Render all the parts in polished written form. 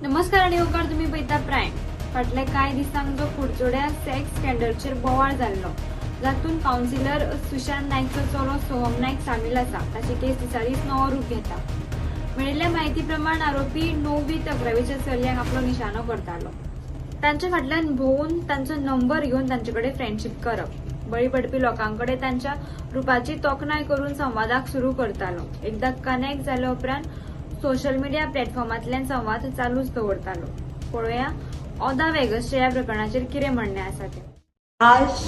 नमस्कार आणि उपकार तुम्ही पळयता प्रायम. फाटले कांय दिसांक जो कुडचोड्या सेक्स स्कॅन्डलचेर बोवाळ जाल्लो, जातून कावन्सिलर सुशांत नाईकचो चलो सोहम नाईक सामील आसा. ताची केस दिसा दीस नवो रूप घेता. मेळिल्ल्या म्हायती प्रमाण आरोपी 9वी ते 11वीच्या चलयांक आपलो निशाणो करतालो. तांच्या फाटल्यान भोवून तांचो नंबर घेवन तांचेकडेन फ्रेंडशीप करप. बळी पडपी लोकांकडेन तांच्या रुपाची तोखणाय करून संवादाक सुरू करतालो. एकदा कनेक्ट जाल्या उपरांत सोशल मीडिया प्लॅटफॉर्मांतल्यान संवाद चालूच दवरतालो. पळोवया ओदा वेगसच्या ह्या प्रकरणाचेर कितें म्हणणें आसा तें. आज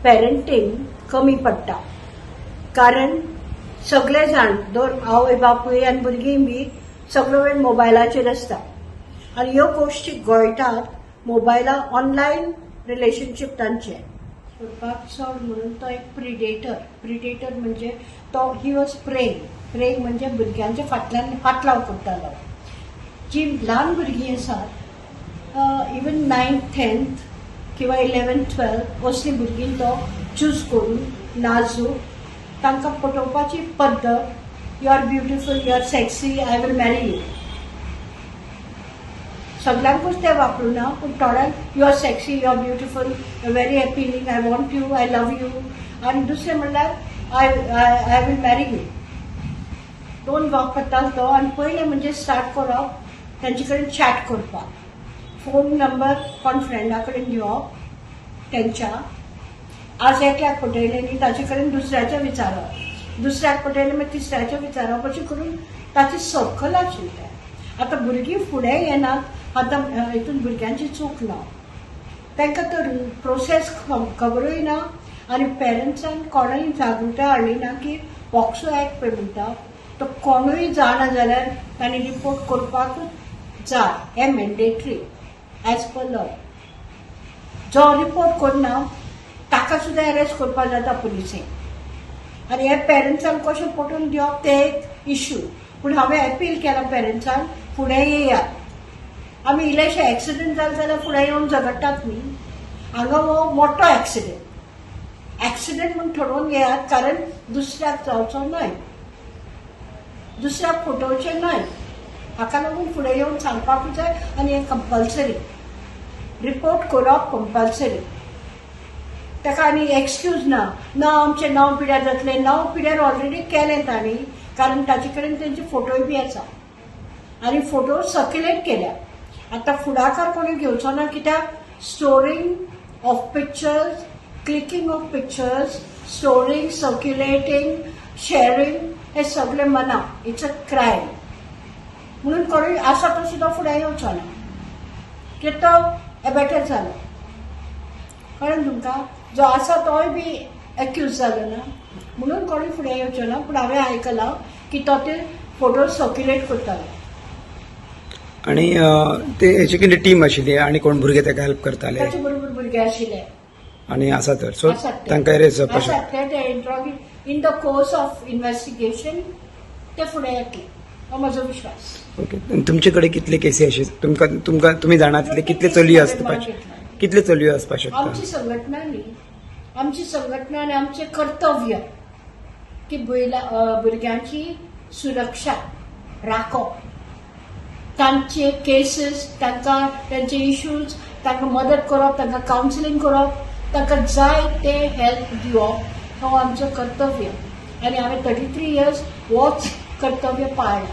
पेरंटींग कमी पडटा कारण सगळे जाण दोन आवय बापूय आनी भुरगीं बी सगळो वेळ मोबायलाचेर आसता आनी ह्यो गोश्टी गोंयटात मोबायला ऑनलायन रिलेशनशीप तांचे करपाक चड म्हणून तो एक प्रिडेटर म्हणजे तो ही वॉज प्रेंग म्हणजे भुरग्यांच्या फाटल्यान फाटलाव करतालो. जी ल्हान भुरगीं आसात इवन 9th 10th किंवा 11th 12th असली भुरगीं तो चूज करून नाजूक तांकां पटोवपाची पद्दत you are beautiful you are sexy I will marry you. सगळ्यांकूच ते वापरूना पूण थोड्यांक you are sexy you are beautiful you very appealing I want you I love you आनी दुसरें म्हणल्यार आय विल मॅरी यू. दोन वापरतालो तो आनी पयलें म्हणजे स्टार्ट करप तांचे कडेन चॅट करपाक. फोन नंबर कोण फ्रेंडा कडेन घेवप तेंच्या आज एकल्याक पटयलें न्ही ताचे कडेन दुसऱ्याचें विचारप दुसऱ्याक पटयलें मागीर तिसऱ्याचें विचारप अशें करून ताची सर्कल आशिल्लें. आतां भुरगीं फुडें येनात आतां हितून भुरग्यांची चूक ना तांकां तर प्रोसेस खबरूय ना आनी पेरंट्सान कोणूय जागृताय हाडली ना की पॉक्सो एक्ट पळय म्हणटा तो कोणूय जाणा जाल्यार तांणी रिपोर्ट करपाकूच जाय. हें मॅन्डेटरी एज पर लॉ. जो रिपोर्ट करना ताका सुद्दां अरेस्ट करपाक जाता पुलिसेन आनी हे पेरंट्सांक कशें पटोवन दिवप ते एक इश्यू. पूण हांवें अपील केलां पेरंट्सांक फुडें येयात. आमी इल्लेशे एक्सिडेंट जाले जाल्यार फुडें येवन झगडटात न्ही. हांगा हो मोठो एक्सिडेंट म्हूण ठरोवन घेयात कारण दुसऱ्याक जावचो न्हय दुसऱ्याक फटोवचें न्हय. हाका लागून फुडें येवन सांगपाकूच जाय आनी हें कंपल्सरी रिपोर्ट करप कंपल्सरी. ताका आनी एक्सक्यूज ना आमचें 9 पिड्यार जातलें 9 पिड्यार ऑलरेडी केलें तांणी कारण ताचे कडेन तेंचे फोटोय बी आसा आनी फोटो सर्क्युलेट केल्या. आतां फुडाकार कोणी घेवचो ना कित्याक storing of pictures clicking of pictures storing circulating sharing हे सगळे मना. इट्स अ क्रायम म्हणून कोणूय आसा तो सुद्दां फुडें येवचो ना कित्याक तो एबेटर जालो. कळ्ळें तुमकां. जो आसा तोय बी एक्यूज जालो ना म्हणून कोणूय फुडें येवचो ना. पूण हांवें आयकलां की तो ते फोटो सर्क्युलेट करतालो. आणि ते हेची कितें टीम आशिल्ली आनी कोण भुरगे ताका हेल्प करताले ताचे बरोबर भुरगे आशिल्ले आनी आसा तर सो तांकां अरेस्ट जावपाक ते in the course of investigation ते फुडें येतले हो म्हजो विश्वास. ओके. तुमचे कडेन कितले केसी तुमकां तुमी जाणा तितले कितले चलयो आसपाक शकता. आमची संघटना न्ही आमची संघटना आनी आमचें कर्तव्य की भुरग्यांची सुरक्षा राखप. तांचे केसीस तांकां तांचे इश्यूज तांकां मदत करप तांकां कावन्सिलींग करप तांकां जाय ते हेल्प दिवप हो आमचो कर्तव्य आनी हांवें 33 years होच कर्तव्य पाळ्ळा.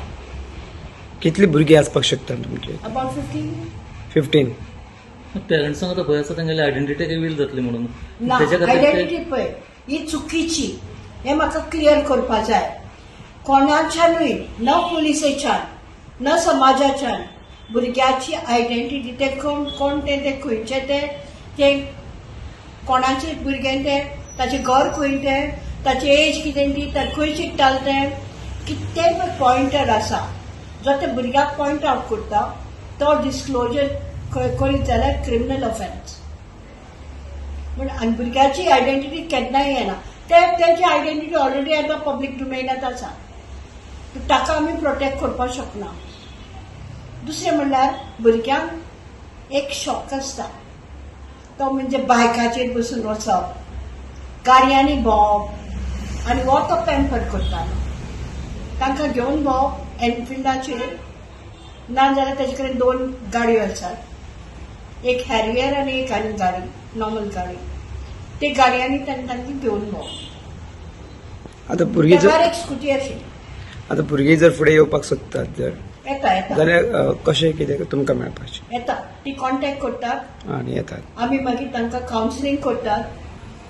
कितली भुरगीं आसपाक शकता तुमचे. अबाउट 15. पेरंट्सांक आतां भंय आसा तांगेली आयडेंटिटी रिवील जातली म्हणून. ना आयडेंटिटी पळय ही चुकीची हें म्हाका क्लियर करपाक जाय. कोणाच्यानूय न पुलिसेच्यान न समाजाच्यान भुरग्याची आयडेंटिटी ते कोण ते खंयचे ते कोणाचे भुरगें ते ताचें घर खंय तें ताची एज कितें ती खंय शिकताले तें कितेंय पॉयंटर आसा जो ते भुरग्याक पॉयंट आवट करता तो डिस्क्लोजर करीत जाल्यार क्रिमिनल ऑफेन्स. पूण आनी भुरग्याची आयडेंटिटी केन्नाय येना. तेची आयडेंटिटी ऑलरेडी आतां पब्लीक डोमेनांत आसा. ताका आमी प्रोटेक्ट करपाक शकना. दुसरें म्हणल्यार भुरग्यांक एक शॉक आसता तो म्हणजे बायकाचेर बसून वचप गाडयांनी भोंवप आनी हो तो पॅम्पर करतालो. तांकां घेवन भोंवप एनफिल्डाचेर ना जाल्यार तेजे कडेन 2 गाडयो आसात, एक हॅरियर आनी एक आनी गाडी नॉर्मल गाडी. ते गाडयांनी तांकां घेवन भोंव. आतां भुरगीं त्यावर जर एक स्कुटी आशिल्ली. आतां भुरगीं जर फुडें येवपाक सोदतात जर येता जाल्यार कशें कितें तुमकां मेळपाचें येता ती कॉन्टॅक्ट करतात. आनी येतात. आमी मागीर तांकां कावन्सिलींग करतात.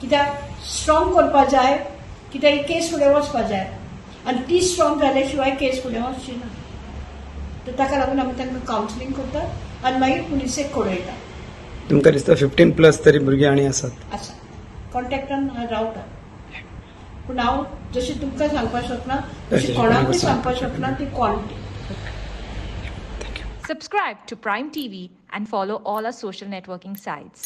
कित्याक स्ट्रॉंग करपा जाय, कित्याक ही केस फुडें वचपा जाय आनी ती स्ट्रॉंग जाल्या शिवाय केस फुडें वचची ना. तर ताका लागून आमी तांकां कावन्सिलींग करतात आनी मागीर पुलिसेक कळयतात. तुमकां दिसता 15+ तरी भुरगीं आनी आसात? आसा कॉन्टॅक्टान रावता. पूण हांव जशें तुमकां सांगपाक शकना तशें कोणाकूय सांगपाक शकना ती quality. Subscribe to Prime TV and follow all our social networking sites.